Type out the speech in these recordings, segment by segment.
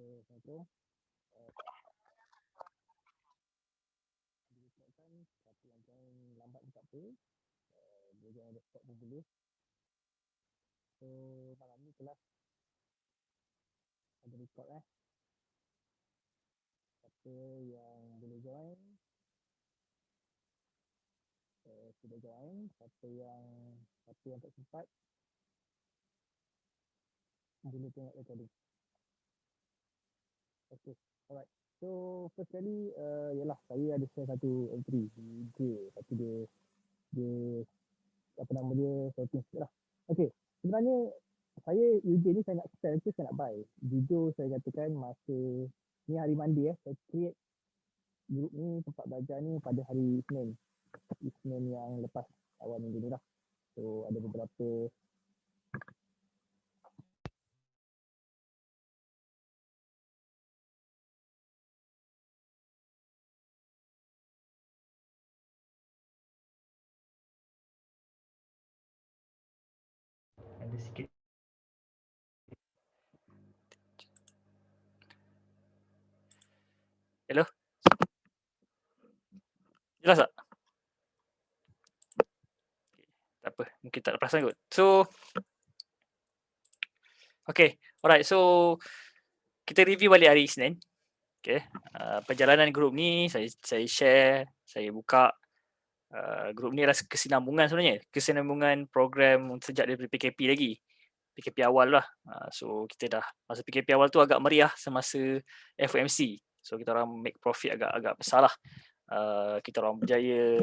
Assalamualaikum. Diingatkan satu yang jangan lambat tak apa. Dia jangan ada stop pun boleh. So malam ni kelas ada record Siapa yang boleh join, sudah join. Siapa yang tak sempat, boleh tengok recording. Okay, alright. So first kali ialah saya ada share satu entry di IG, tapi dia apa nama dia setting sikit lah. Okay, sebenarnya saya UJ ni saya nak sell ke saya nak buy. Jujur saya katakan masa ni hari Monday saya create grup ni, tempat belajar ni pada hari Isnin yang lepas awal minggu ni lah. So ada beberapa ada sikit Hello? Jelas tak? Tak apa, mungkin tak perasan kot. So, okay, alright. So, kita review balik hari Isnin. Okay, perjalanan grup ni saya share, saya buka. Grup ni adalah kesinambungan sebenarnya. Kesinambungan program sejak daripada PKP lagi. PKP awal lah. So, kita dah, masa PKP awal tu agak meriah semasa FOMC. So, kita orang make profit agak besar lah. Kita orang berjaya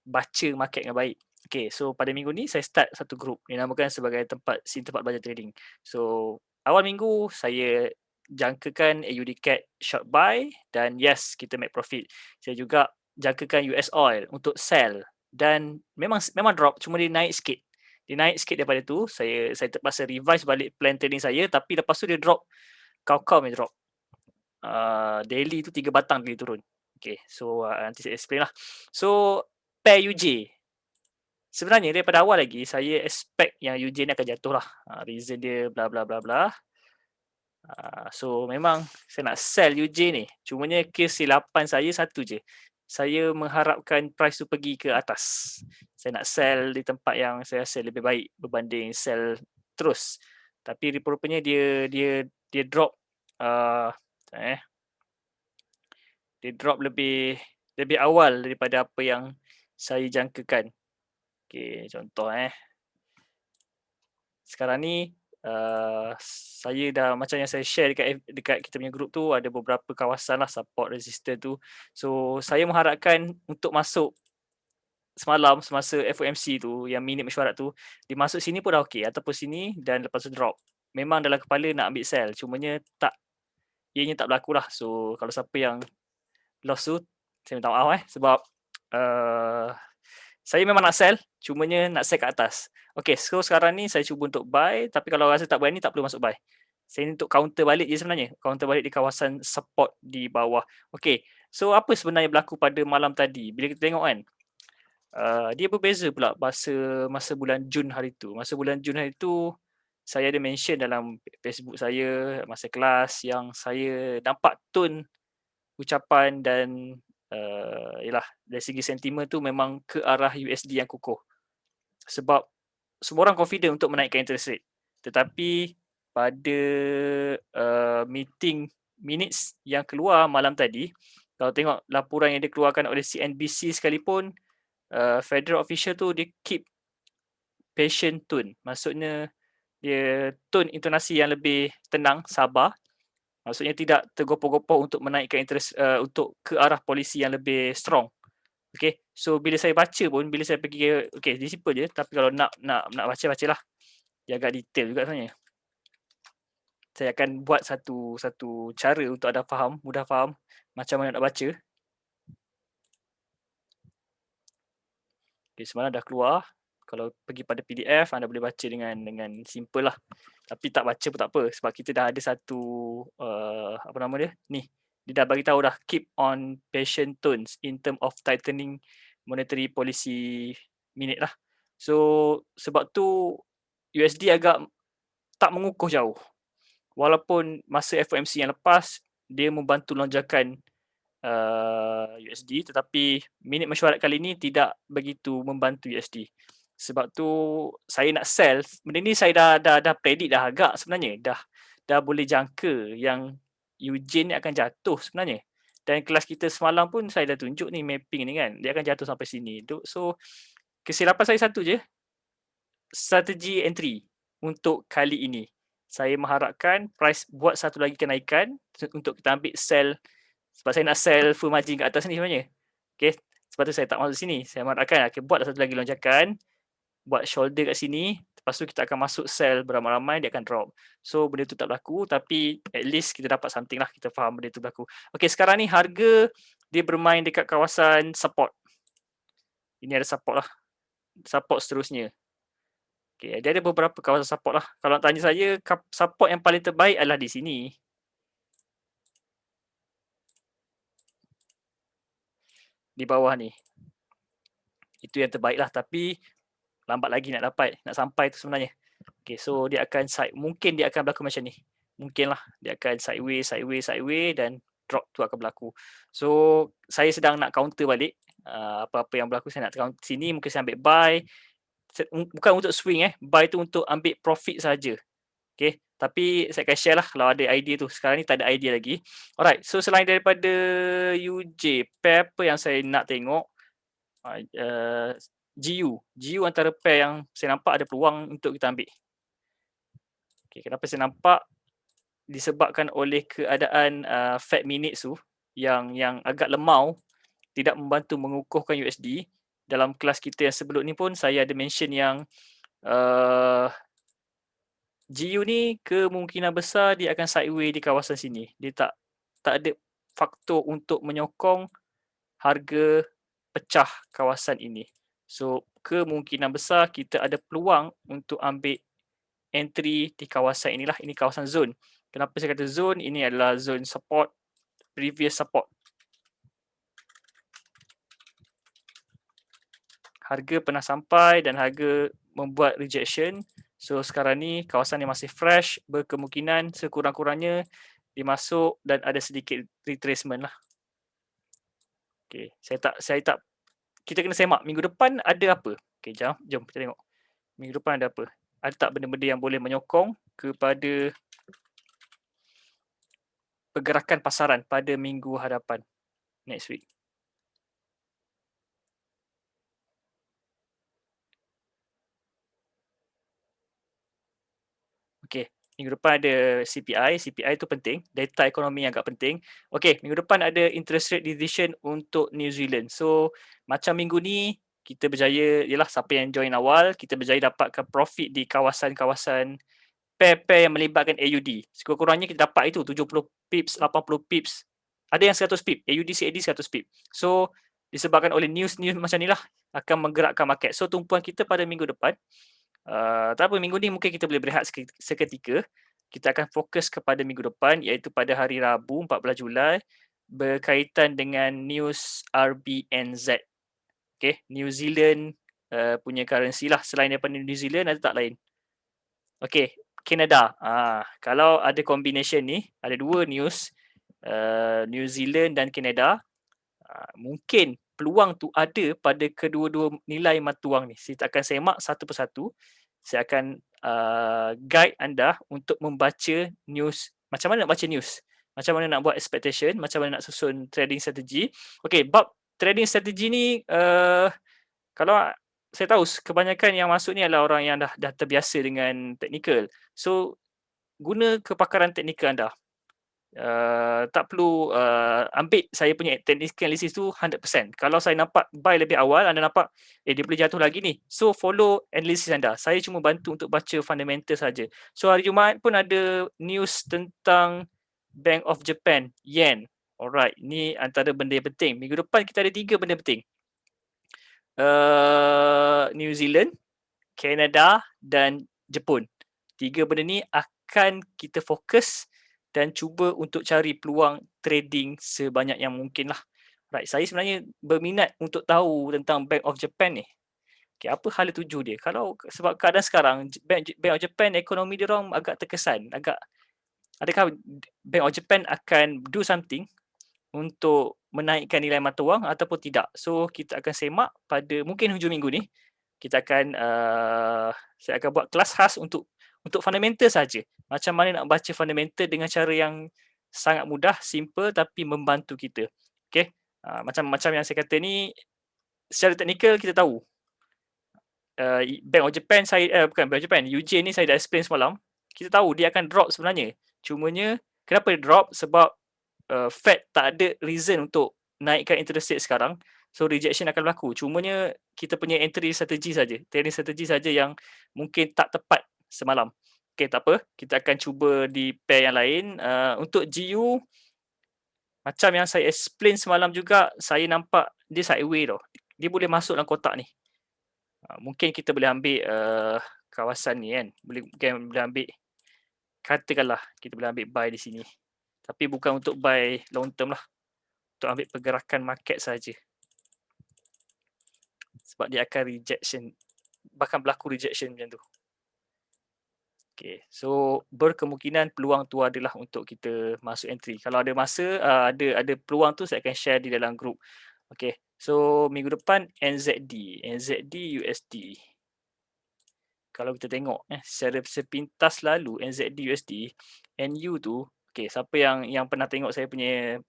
baca market dengan baik. Okay, so pada minggu ni saya start satu grup dinamakan sebagai tempat belajar trading. So awal minggu saya jangkakan AUD CAD short buy dan yes, kita make profit. Saya juga jangkakan US oil untuk sell dan memang drop, cuma dia naik sikit. Dia naik sikit daripada tu, saya terpaksa revise balik plan trading saya, tapi lepas tu dia drop. Kau dia drop. Daily tu 3 batang dia turun. Okay, so nanti saya explain lah. So pair UJ. Sebenarnya daripada awal lagi saya expect yang UJ ni akan jatuh lah. Reason dia bla bla bla bla. So memang saya nak sell UJ ni. Cumanya kesilapan saya satu je. Saya mengharapkan price tu pergi ke atas. Saya nak sell di tempat yang saya rasa lebih baik berbanding sell terus. Tapi rupanya dia drop dia drop lebih awal daripada apa yang saya jangkakan. Okay, contoh sekarang ni saya dah macam yang saya share dekat kita punya group tu, ada beberapa kawasan lah support resistor tu. So saya mengharapkan untuk masuk semalam semasa FOMC tu, yang minit mesyuarat tu, dimasuk sini pun dah okey, ataupun sini dan lepas tu drop. Memang dalam kepala nak ambil sell, cumanya ianya tak berlaku lah. So kalau siapa yang loss tu, saya minta maaf sebab saya memang nak sell, cumanya nak sell kat atas. Okay, so sekarang ni saya cuba untuk buy, tapi kalau rasa tak berani tak perlu masuk buy. Saya ni untuk counter balik je sebenarnya. Counter balik di kawasan support di bawah. Okay, so apa sebenarnya berlaku pada malam tadi? Bila kita tengok kan, dia berbeza pula masa bulan Jun hari tu. Masa bulan Jun hari tu, saya ada mention dalam Facebook saya masa kelas yang saya nampak tone ucapan dan yalah, dari segi sentimen tu memang ke arah USD yang kukuh. Sebab semua orang confident untuk menaikkan interest rate. Tetapi pada meeting minutes yang keluar malam tadi, kalau tengok laporan yang dikeluarkan oleh CNBC sekalipun, federal official tu dia keep patient tone. Maksudnya dia tone intonasi yang lebih tenang, sabar. Maksudnya tidak tergopoh-gopoh untuk menaikkan interest untuk ke arah polisi yang lebih strong. Okay, so bila saya baca pun, bila saya pergi, okay, dia simple je, tapi kalau nak bacalah. Dia agak detail juga sebenarnya. Saya akan buat satu cara untuk anda faham, mudah faham macam mana nak baca. Okay, semalam dah keluar. Kalau pergi pada PDF, anda boleh baca dengan simple lah. Tapi tak baca pun tak apa, sebab kita dah ada satu apa nama dia? Ni, dia dah bagi tahu dah, keep on patient tones in term of tightening monetary policy minute lah. So sebab tu USD agak tak mengukuh jauh. walaupun masa FOMC yang lepas dia membantu lonjakan USD, tetapi minit mesyuarat kali ni tidak begitu membantu USD. Sebab tu saya nak sell, benda ni saya dah predict dah agak sebenarnya, dah boleh jangka yang Eugene ni akan jatuh sebenarnya. Dan kelas kita semalam pun saya dah tunjuk ni mapping ni kan, dia akan jatuh sampai sini. So kesilapan saya satu je, strategi entry untuk kali ini. Saya mengharapkan price buat satu lagi kenaikan untuk kita ambil sell, sebab saya nak sell full margin kat atas ni sebenarnya. Okay, sebab tu saya tak masuk sini. Saya mengharapkan okay, buat satu lagi lonjakan, buat shoulder kat sini, lepas tu kita akan masuk sell beramai-ramai, dia akan drop. So benda tu tak berlaku, tapi at least kita dapat something lah, kita faham benda tu berlaku. Okay, sekarang ni harga dia bermain dekat kawasan support. Ini ada support lah, support seterusnya. Okay, dia ada beberapa kawasan support lah. Kalau nak tanya saya, support yang paling terbaik adalah di sini. Di bawah ni. Itu yang terbaik lah, tapi lambat lagi nak dapat, nak sampai tu sebenarnya. Okay, so dia akan mungkin dia akan berlaku macam ni. Mungkin lah, dia akan sideways dan drop tu akan berlaku. So, saya sedang nak counter balik. Apa-apa yang berlaku saya nak counter sini, mungkin saya ambil buy. Bukan untuk swing buy tu untuk ambil profit saja. Okay, tapi saya akan share lah kalau ada idea tu. Sekarang ni tak ada idea lagi. Alright, so selain daripada UJ, pair apa yang saya nak tengok? GU antara pair yang saya nampak ada peluang untuk kita ambil. Okay, kenapa saya nampak? Disebabkan oleh keadaan Fed minutes tu yang agak lemau, tidak membantu mengukuhkan USD. Dalam kelas kita yang sebelum ni pun saya ada mention yang GU ni kemungkinan besar dia akan sideways di kawasan sini. Dia tak ada faktor untuk menyokong harga pecah kawasan ini. So kemungkinan besar kita ada peluang untuk ambil entry di kawasan inilah. Ini kawasan zone. Kenapa saya kata zone? Ini adalah zone support, previous support. Harga pernah sampai dan harga membuat rejection. So sekarang ni kawasan ni masih fresh, berkemungkinan sekurang-kurangnya dia masuk dan ada sedikit retracement lah. Okay, saya tak kita kena semak minggu depan ada apa. Okay, jom kita tengok. Minggu depan ada apa? Ada tak benda-benda yang boleh menyokong kepada pergerakan pasaran pada minggu hadapan next week. Okay, minggu depan ada CPI. CPI tu penting. Data ekonomi yang agak penting. Okay, minggu depan ada interest rate decision untuk New Zealand. So, macam minggu ni, kita berjaya, yalah siapa yang join awal, kita berjaya dapatkan profit di kawasan-kawasan pair-pair yang melibatkan AUD. Sekurang-kurangnya kita dapat itu 70 pips, 80 pips. Ada yang 100 pips. AUD, CAD 100 pips. So, disebabkan oleh news macam ni lah akan menggerakkan market. So, tumpuan kita pada minggu depan, tak apa, minggu ni mungkin kita boleh berehat seketika. Kita akan fokus kepada minggu depan, iaitu pada hari Rabu 14 Julai berkaitan dengan news RBNZ. Okay, New Zealand punya currency lah. Selain daripada New Zealand, ada tak lain? Okay, Canada. Kalau ada combination ni, ada dua news, New Zealand dan Canada, mungkin peluang tu ada pada kedua-dua nilai mata wang ni. Saya akan semak satu persatu. Saya akan guide anda untuk membaca news. Macam mana nak baca news? Macam mana nak buat expectation? Macam mana nak susun trading strategi? Okay, bab trading strategi ni, kalau saya tahu kebanyakan yang masuk ni adalah orang yang dah terbiasa dengan technical. So, guna kepakaran teknikal anda. Tak perlu ambil saya punya technical analysis tu 100%. Kalau saya nampak buy lebih awal, anda nampak dia boleh jatuh lagi ni. So follow analysis anda. Saya cuma bantu untuk baca fundamental saja. So hari Jumaat pun ada news tentang Bank of Japan, yen. Alright, ni antara benda yang penting. Minggu depan kita ada 3 benda penting. New Zealand, Canada dan Jepun. 3 benda ni akan kita fokus dan cuba untuk cari peluang trading sebanyak yang mungkin lah. Right, saya sebenarnya berminat untuk tahu tentang Bank of Japan ni. Okay, apa hala tuju dia? Kalau sebab keadaan sekarang, Bank of Japan, ekonomi dia orang agak terkesan, agak adakah Bank of Japan akan do something untuk menaikkan nilai mata wang ataupun tidak. So kita akan semak pada mungkin hujung minggu ni. Kita akan saya akan buat kelas khas untuk fundamental saja. Macam mana nak baca fundamental dengan cara yang sangat mudah, simple tapi membantu kita. Okay. Macam yang saya kata ni, secara teknikal kita tahu. Bank of Japan bukan Bank of Japan, UJ ni saya dah explain semalam. Kita tahu dia akan drop sebenarnya. Cumanya kenapa dia drop? Sebab Fed tak ada reason untuk naikkan interest rate sekarang. So rejection akan berlaku. Cumanya kita punya entry strategi saja. Trading strategi saja yang mungkin tak tepat semalam. Okay, tak apa. Kita akan cuba di pair yang lain. Untuk GU, macam yang saya explain semalam juga, saya nampak dia sideway tau. Dia boleh masuk dalam kotak ni. Mungkin kita boleh ambil kawasan ni kan. Mungkin boleh ambil, katakanlah kita boleh ambil buy di sini. Tapi bukan untuk buy long term lah. Untuk ambil pergerakan market saja. Sebab dia akan rejection. Bahkan berlaku rejection macam tu. Okay, so berkemungkinan peluang tu adalah untuk kita masuk entry. Kalau ada masa, ada peluang tu saya akan share di dalam group. Okay, so minggu depan NZD USD. Kalau kita tengok secara sepintas lalu NZD USD, NU tu, okay, siapa yang pernah tengok saya punya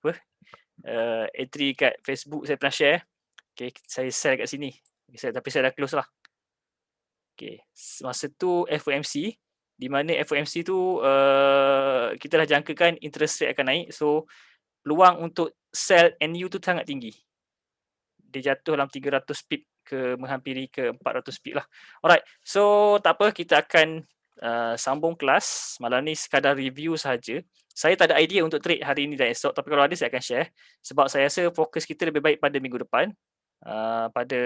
entry kat Facebook saya pernah share. Okay, saya share kat sini. Tapi saya dah close lah. Okay, masa tu FOMC, di mana FOMC tu kita dah jangkakan interest rate akan naik. So peluang untuk sell NU tu sangat tinggi. Dia jatuh dalam 300 pip ke menghampiri ke 400 pip lah. Alright, so tak apa, kita akan sambung kelas. Malam ni sekadar review saja. Saya tak ada idea untuk trade hari ni dan esok, tapi kalau ada saya akan share. Sebab saya rasa fokus kita lebih baik pada minggu depan. Pada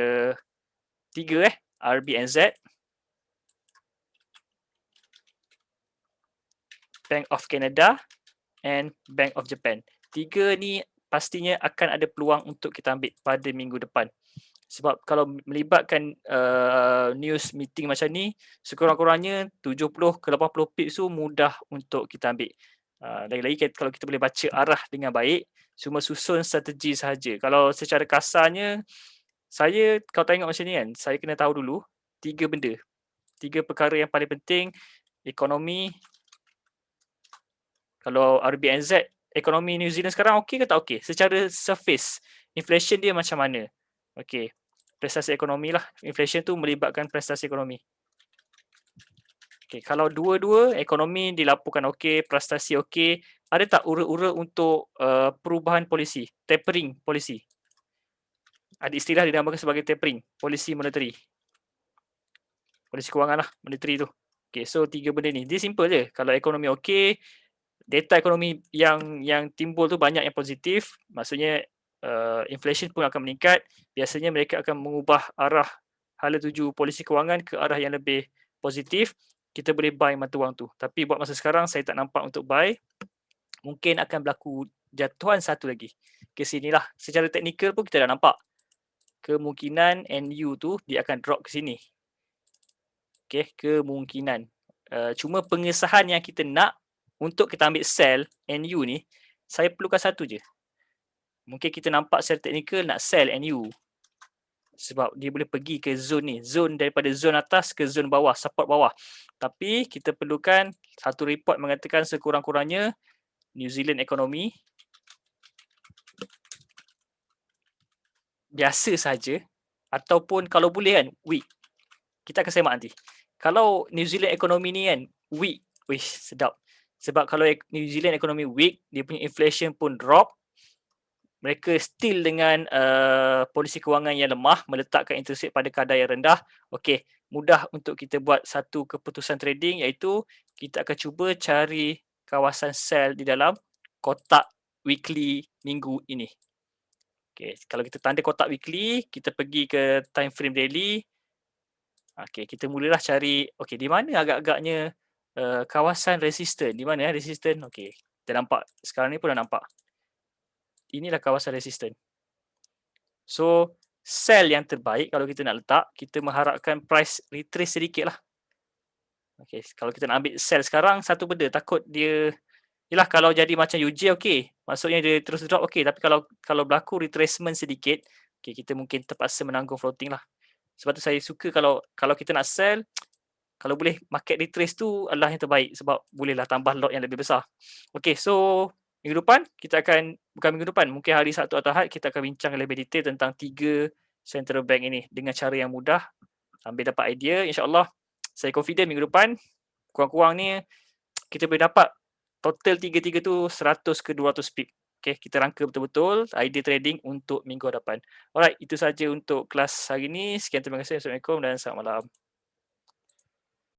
3 RBNZ, Bank of Canada and Bank of Japan. 3 ni pastinya akan ada peluang untuk kita ambil pada minggu depan. Sebab kalau melibatkan news meeting macam ni, sekurang-kurangnya 70 ke 80 pips tu mudah untuk kita ambil. Lagi-lagi kalau kita boleh baca arah dengan baik, cuma susun strategi sahaja. Kalau secara kasarnya, saya kalau tengok macam ni kan, saya kena tahu dulu 3 benda. 3 perkara yang paling penting. Ekonomi. Kalau RBNZ, ekonomi New Zealand sekarang okey ke tak okey? Secara surface, inflation dia macam mana? Okey, prestasi ekonomi lah. Inflation tu melibatkan prestasi ekonomi. Okey, kalau dua-dua ekonomi dilaporkan okey, prestasi okey, ada tak ura-ura untuk perubahan polisi, tapering polisi? Ada istilah dinamakan sebagai tapering, polisi monetary. Polisi kewangan lah, monetary tu. Okey, so 3 benda ni. Dia simple je. Kalau ekonomi okey, data ekonomi yang timbul tu banyak yang positif, maksudnya inflation pun akan meningkat. Biasanya mereka akan mengubah arah hala tuju polisi kewangan ke arah yang lebih positif. Kita boleh buy mata wang tu. Tapi buat masa sekarang saya tak nampak untuk buy. Mungkin akan berlaku jatuhan satu lagi ke sinilah. Secara teknikal pun kita dah nampak kemungkinan NU tu dia akan drop ke sini. Okay, kemungkinan. Cuma pengesahan yang kita nak untuk kita ambil sell NU ni, saya perlukan satu je. Mungkin kita nampak secara teknikal nak sell NU. Sebab dia boleh pergi ke zone ni. Zone daripada zone atas ke zone bawah, support bawah. Tapi kita perlukan satu report mengatakan sekurang-kurangnya New Zealand ekonomi biasa saja ataupun kalau boleh kan weak. Kita akan semak nanti. Kalau New Zealand ekonomi ni kan weak, wish sedap. Sebab kalau New Zealand ekonomi weak, dia punya inflation pun drop, mereka still dengan polisi kewangan yang lemah, meletakkan interest rate pada kadar yang rendah, okey, mudah untuk kita buat satu keputusan trading, iaitu kita akan cuba cari kawasan sell di dalam kotak weekly minggu ini. Okey, kalau kita tanda kotak weekly, kita pergi ke time frame daily. Okey, kita mulalah cari, okey, di mana agak-agaknya kawasan resisten. Di mana resisten? Okey, kita nampak. Sekarang ni pun dah nampak. Inilah kawasan resisten. So, sell yang terbaik kalau kita nak letak, kita mengharapkan price retrace sedikit lah. Okey, kalau kita nak ambil sell sekarang, satu benda, takut dia Yelah kalau jadi macam UJ okey. Maksudnya dia terus drop okey, tapi kalau berlaku retracement sedikit, okey kita mungkin terpaksa menanggung floating lah. Sebab tu saya suka kalau kita nak sell, kalau boleh market retrace tu adalah yang terbaik sebab bolehlah tambah lot yang lebih besar. Okey, so minggu depan kita akan, bukan minggu depan, mungkin hari Sabtu atau Ahad kita akan bincang lebih detail tentang 3 central bank ini dengan cara yang mudah, sambil dapat idea. InsyaAllah saya confident minggu depan kurang-kurang ni kita boleh dapat total 3-3 tu 100 ke 200 pip. Okay, kita rangka betul-betul idea trading untuk minggu depan. Alright, itu saja untuk kelas hari ini. Sekian, terima kasih. Assalamualaikum dan selamat malam.